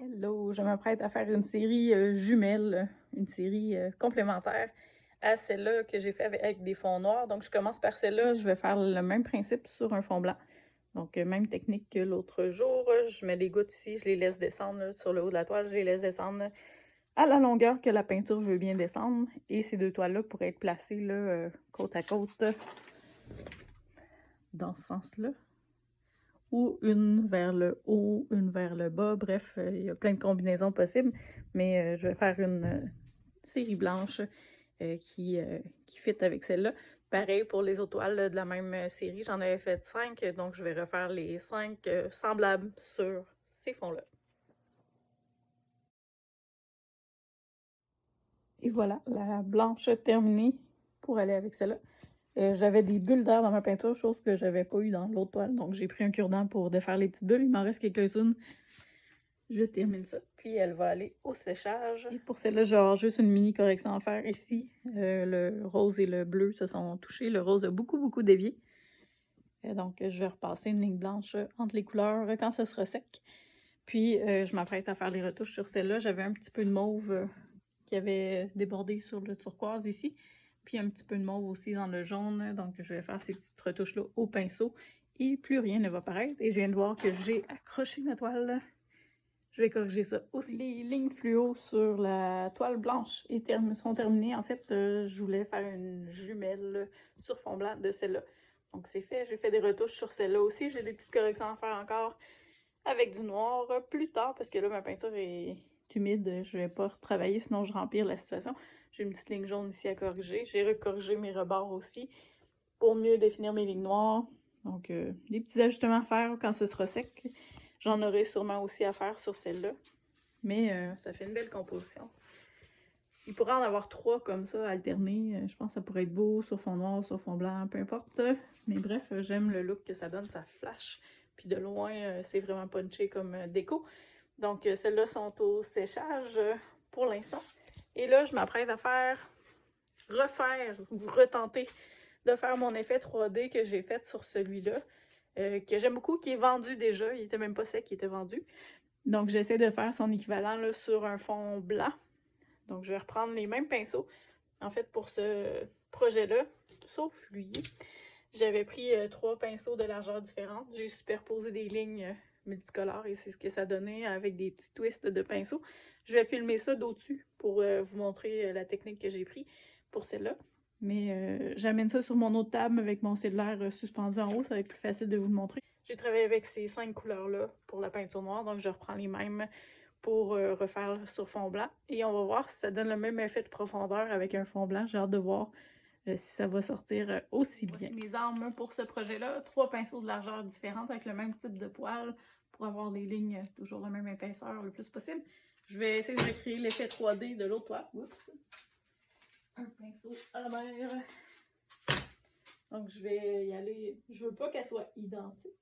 Hello, je m'apprête à faire une série jumelle, une série complémentaire à celle-là que j'ai fait avec des fonds noirs. Donc, je commence par celle-là. Je vais faire le même principe sur un fond blanc. Donc, même technique que l'autre jour. Je mets les gouttes ici, je les laisse descendre là, sur le haut de la toile. Je les laisse descendre à la longueur que la peinture veut bien descendre. Et ces deux toiles-là pourraient être placées là, côte à côte dans ce sens-là. Ou une vers le haut, une vers le bas. Bref, il y a plein de combinaisons possibles, mais je vais faire une série blanche qui fit avec celle-là. Pareil pour les autres toiles de la même série, j'en avais fait 5, donc je vais refaire les 5 semblables sur ces fonds-là. Et voilà, la blanche terminée pour aller avec celle-là. J'avais des bulles d'air dans ma peinture, chose que j'avais pas eu dans l'autre toile, donc j'ai pris un cure-dent pour défaire les petites bulles. Il m'en reste quelques-unes. Je termine ça, puis elle va aller au séchage. Et pour celle-là, j'ai juste une mini correction à faire ici. Le rose et le bleu se sont touchés. Le rose a beaucoup dévié. Donc, je vais repasser une ligne blanche entre les couleurs quand ça sera sec. Puis, je m'apprête à faire des retouches sur celle-là. J'avais un petit peu de mauve qui avait débordé sur le turquoise ici. Puis, un petit peu de mauve aussi dans le jaune. Donc, je vais faire ces petites retouches-là au pinceau. Et plus rien ne va paraître. Et je viens de voir que j'ai accroché ma toile. Je vais corriger ça aussi. Les lignes fluo sur la toile blanche sont terminées. En fait, je voulais faire une jumelle sur fond blanc de celle-là. Donc, c'est fait. J'ai fait des retouches sur celle-là aussi. J'ai des petites corrections à faire encore avec du noir plus tard parce que là, ma peinture est humide. Je vais pas retravailler, sinon je rempire la situation. J'ai une petite ligne jaune ici à corriger. J'ai recorrigé mes rebords aussi pour mieux définir mes lignes noires. Donc, des petits ajustements à faire quand ce sera sec. J'en aurai sûrement aussi à faire sur celle-là. Mais ça fait une belle composition. Il pourrait en avoir 3 comme ça, alternés. Je pense que ça pourrait être beau, sur fond noir, sur fond blanc, peu importe. Mais bref, j'aime le look que ça donne, ça flash. Puis de loin, c'est vraiment punché comme déco. Donc, celles-là sont au séchage pour l'instant. Et là, je m'apprête à refaire ou retenter de faire mon effet 3D que j'ai fait sur celui-là. Que j'aime beaucoup, qui est vendu déjà. Il était même pas sec, il était vendu. Donc, j'essaie de faire son équivalent là, sur un fond blanc. Donc, je vais reprendre les mêmes pinceaux. En fait, pour ce projet-là, sauf lui, j'avais pris 3 pinceaux de largeur différente. J'ai superposé des lignes multicolores et c'est ce que ça donnait avec des petits twists de pinceaux. Je vais filmer ça d'au-dessus pour vous montrer la technique que j'ai prise pour celle-là. Mais j'amène ça sur mon autre table avec mon cellulaire suspendu en haut. Ça va être plus facile de vous le montrer. J'ai travaillé avec ces 5 couleurs-là pour la peinture noire. Donc, je reprends les mêmes pour refaire sur fond blanc. Et on va voir si ça donne le même effet de profondeur avec un fond blanc. J'ai hâte de voir si ça va sortir aussi bien. Voici mes armes pour ce projet-là. 3 pinceaux de largeur différente avec le même type de poil pour avoir des lignes toujours de même épaisseur le plus possible. Je vais essayer de recréer l'effet 3D de l'autre toile. Oups. Un pinceau à la mer. Donc, je vais y aller. Je veux pas qu'elle soit identique.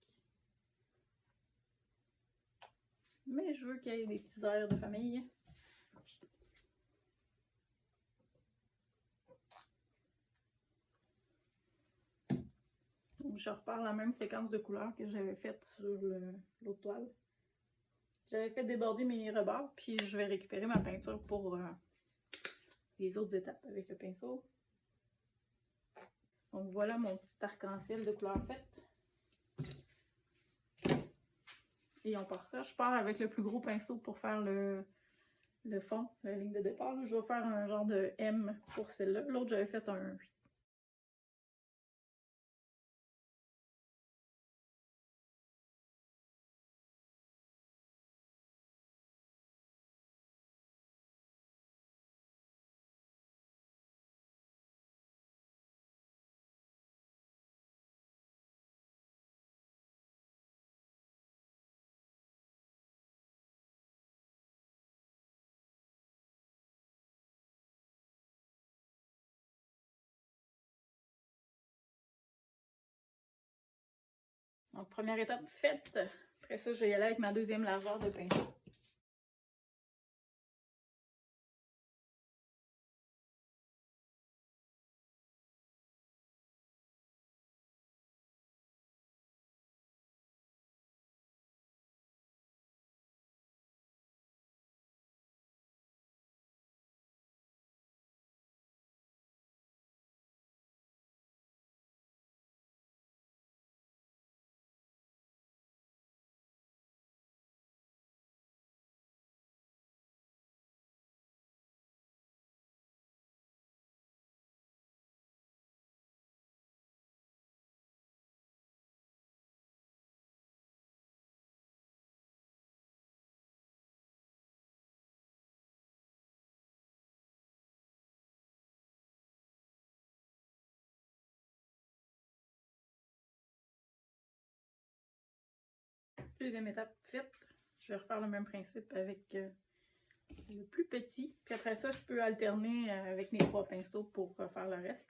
Mais je veux qu'il y ait des petits airs de famille. Donc, je repars la même séquence de couleurs que j'avais faite sur l'autre toile. J'avais fait déborder mes rebords, puis je vais récupérer ma peinture pour les autres étapes avec le pinceau. Donc voilà mon petit arc-en-ciel de couleurs faites. Et on part ça. Je pars avec le plus gros pinceau pour faire le fond, la ligne de départ. Je vais faire un genre de M pour celle-là. L'autre, j'avais fait un Donc, première étape faite. Après ça, je vais y aller avec ma deuxième largeur de pinceau. Deuxième étape faite. Je vais refaire le même principe avec le plus petit. Puis après ça, je peux alterner avec mes 3 pinceaux pour faire le reste.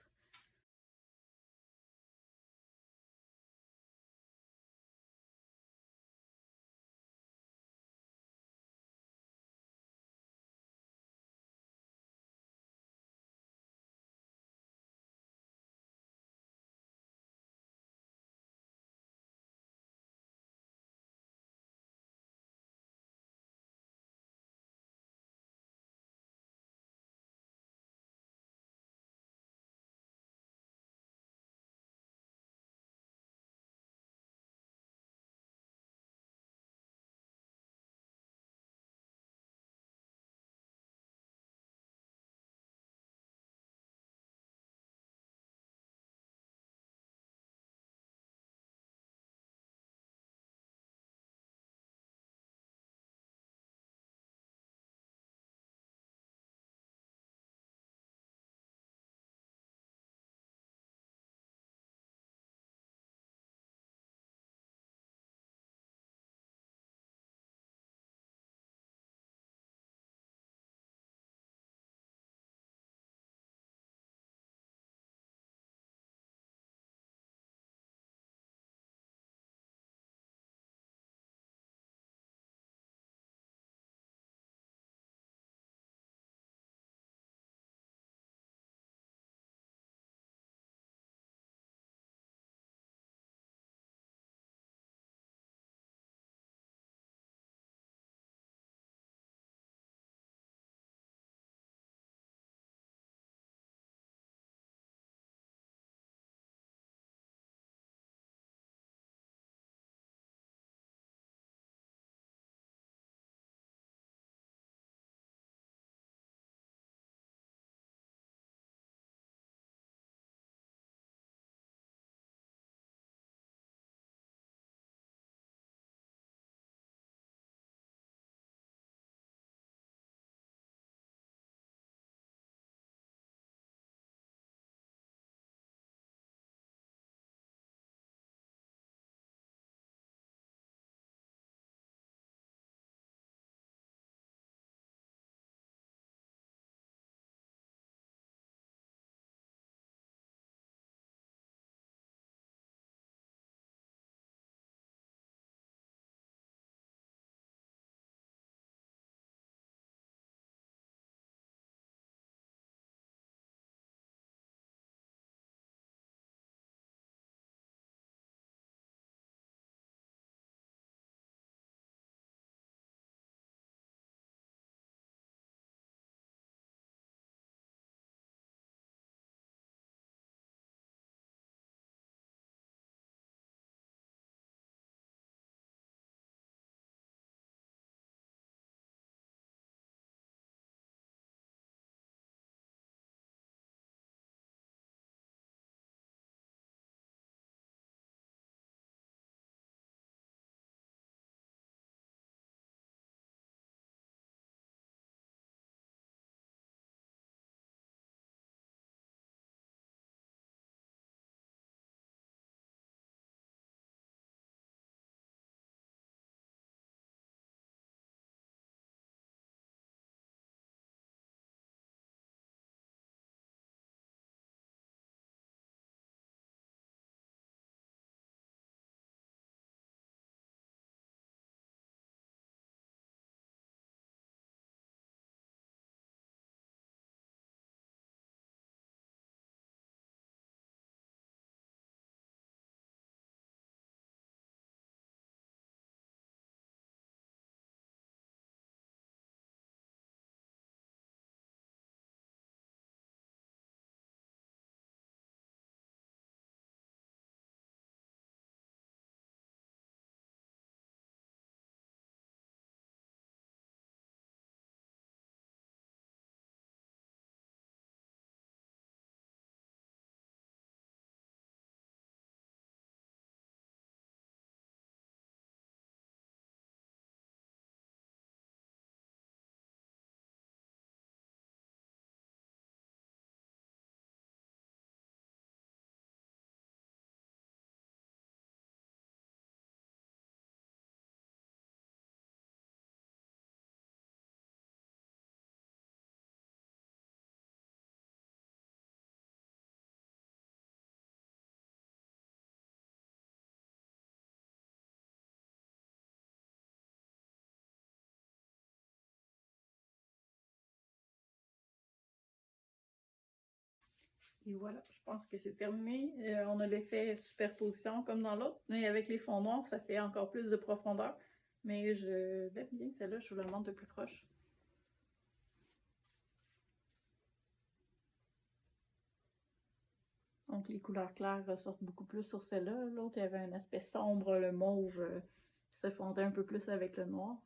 Et voilà, je pense que c'est terminé. On a l'effet superposition comme dans l'autre, mais avec les fonds noirs, ça fait encore plus de profondeur. Mais je l'aime bien celle-là, je vous la montre de plus proche. Donc les couleurs claires ressortent beaucoup plus sur celle-là. L'autre, il y avait un aspect sombre, le mauve se fondait un peu plus avec le noir.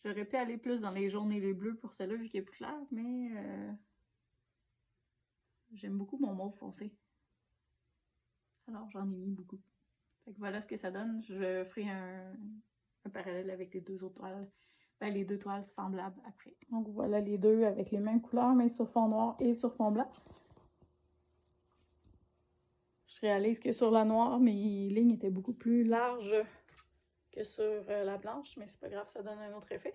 J'aurais pu aller plus dans les jaunes et les bleus pour celle-là vu qu'elle est plus claire, mais j'aime beaucoup mon mauve foncé. Alors j'en ai mis beaucoup. Fait que voilà ce que ça donne. Je ferai un parallèle avec les deux autres toiles. Ben, les deux toiles semblables après. Donc voilà les deux avec les mêmes couleurs, mais sur fond noir et sur fond blanc. Je réalise que sur la noire, mes lignes étaient beaucoup plus larges que sur la blanche, mais c'est pas grave, ça donne un autre effet.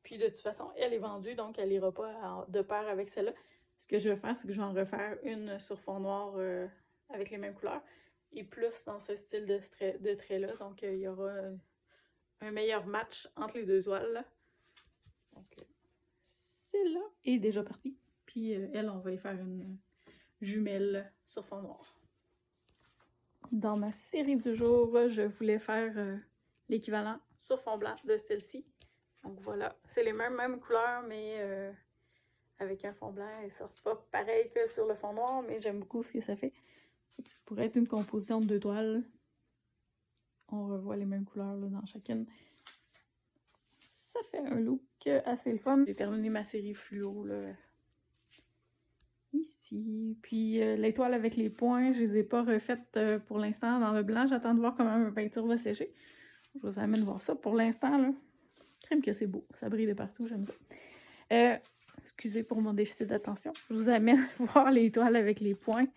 Puis de toute façon, elle est vendue, donc elle ira pas de pair avec celle-là. Ce que je vais faire, c'est que je vais en refaire une sur fond noir avec les mêmes couleurs et plus dans ce style de trait-là. Donc il y aura un meilleur match entre les deux toiles. Là. Donc celle-là est déjà partie. Puis elle, on va y faire une jumelle sur fond noir. Dans ma série du jour, je voulais faire l'équivalent sur fond blanc de celle-ci. Donc voilà, c'est les mêmes couleurs, mais avec un fond blanc, elles sortent pas pareil que sur le fond noir, mais j'aime beaucoup ce que ça fait. Ça pourrait être une composition de deux toiles. On revoit les mêmes couleurs là, dans chacune. Ça fait un look assez le fun. J'ai terminé ma série fluo là, ici. Puis l'étoile avec les points, je les ai pas refaites pour l'instant dans le blanc. J'attends de voir comment ma peinture va sécher. Je vous amène voir ça pour l'instant là. Crème que c'est beau, ça brille de partout, j'aime ça. Excusez pour mon déficit d'attention. Je vous amène voir les toiles avec les points.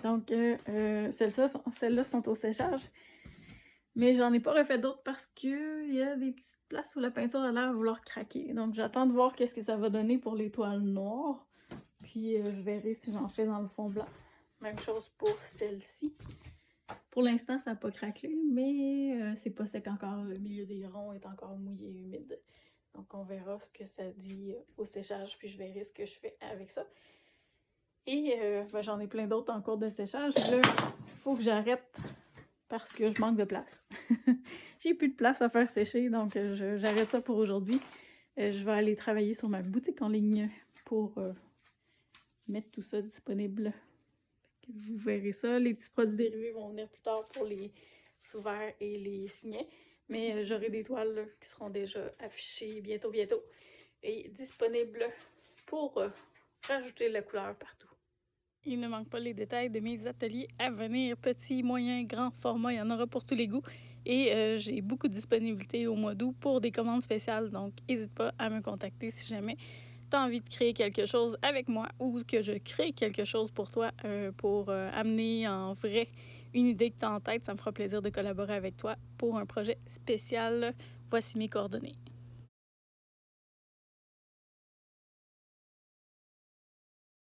Donc, celles-là sont au séchage. Mais j'en ai pas refait d'autres parce qu'il y a des petites places où la peinture a l'air de vouloir craquer. Donc, j'attends de voir qu'est-ce que ça va donner pour les toiles noires. Puis, je verrai si j'en fais dans le fond blanc. Même chose pour celle-ci. Pour l'instant, ça n'a pas craquelé, mais c'est pas sec encore. Le milieu des ronds est encore mouillé et humide. Donc, on verra ce que ça dit au séchage, puis je verrai ce que je fais avec ça. Et ben, j'en ai plein d'autres en cours de séchage. Là, il faut que j'arrête parce que je manque de place. J'ai plus de place à faire sécher, donc j'arrête ça pour aujourd'hui. Je vais aller travailler sur ma boutique en ligne pour mettre tout ça disponible. Vous verrez ça. Les petits produits dérivés vont venir plus tard pour les sous-verts et les signets. Mais j'aurai des toiles là, qui seront déjà affichées bientôt et disponibles pour rajouter la couleur partout. Il ne manque pas les détails de mes ateliers à venir. Petit, moyen, grand format, il y en aura pour tous les goûts. Et j'ai beaucoup de disponibilité au mois d'août pour des commandes spéciales. Donc, n'hésite pas à me contacter si jamais tu as envie de créer quelque chose avec moi ou que je crée quelque chose pour toi pour amener en vrai une idée que tu as en tête. Ça me fera plaisir de collaborer avec toi pour un projet spécial. Voici mes coordonnées.